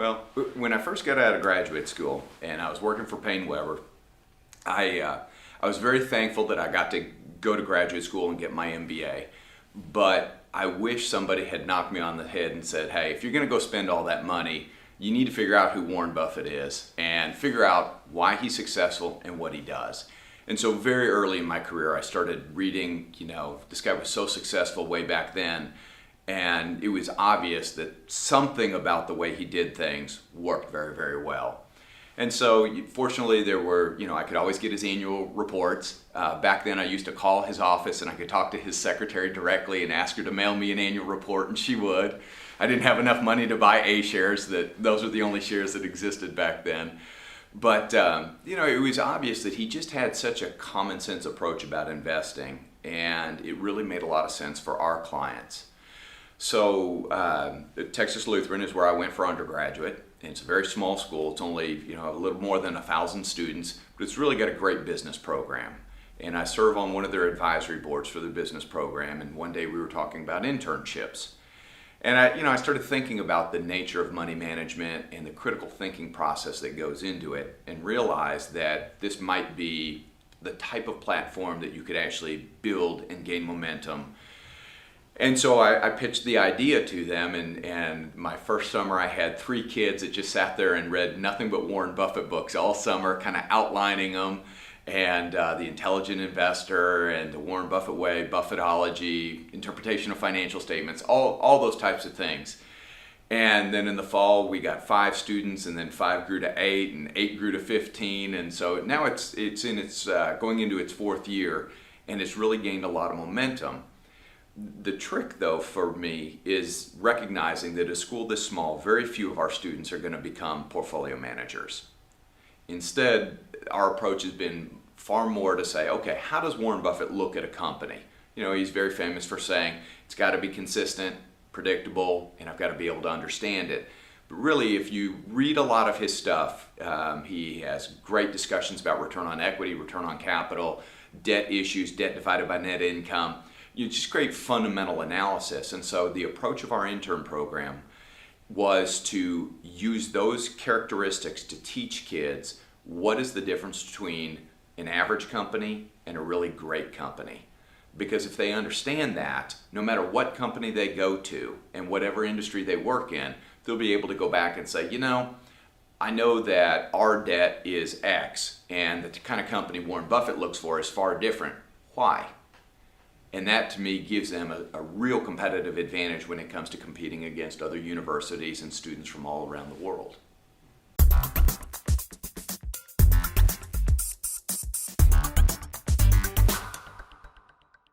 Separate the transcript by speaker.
Speaker 1: Well, when I first got out of graduate school and I was working for Payne Weber, I was very thankful that I got to go to graduate school and get my MBA. But I wish somebody had knocked me on the head and said, hey, if you're going to go spend all that money, you need to figure out who Warren Buffett is and figure out why he's successful and what he does. And so very early in my career, I started reading, this guy was so successful way back then. And it was obvious that something about the way he did things worked very, very well. And so fortunately there were, I could always get his annual reports. Back then I used to call his office and I could talk to his secretary directly and ask her to mail me an annual report, and she would. I didn't have enough money to buy A shares. Those were the only shares that existed back then. But, it was obvious that he just had such a common sense approach about investing, and it really made a lot of sense for our clients. So Texas Lutheran is where I went for undergraduate. And it's a very small school. It's only a little more than 1,000 students, but it's really got a great business program. And I serve on one of their advisory boards for their business program. And one day we were talking about internships. And I started thinking about the nature of money management and the critical thinking process that goes into it, and realized that this might be the type of platform that you could actually build and gain momentum. And so I pitched the idea to them, and my first summer I had 3 kids that just sat there and read nothing but Warren Buffett books all summer, kind of outlining them, and The Intelligent Investor and The Warren Buffett Way, Buffettology, interpretation of financial statements, all those types of things. And then in the fall we got 5 students, and then 5 grew to 8, and 8 grew to 15, and so now it's going into its 4th year, and it's really gained a lot of momentum. The trick, though, for me is recognizing that a school this small, very few of our students are going to become portfolio managers. Instead, our approach has been far more to say, okay, how does Warren Buffett look at a company? He's very famous for saying, it's got to be consistent, predictable, and I've got to be able to understand it. But really, if you read a lot of his stuff, he has great discussions about return on equity, return on capital, debt issues, debt divided by net income. Just great fundamental analysis. And so the approach of our intern program was to use those characteristics to teach kids what is the difference between an average company and a really great company. Because if they understand that, no matter what company they go to and whatever industry they work in, they'll be able to go back and say, I know that our debt is X, and the kind of company Warren Buffett looks for is far different. Why? And that, to me, gives them a real competitive advantage when it comes to competing against other universities and students from all around the world.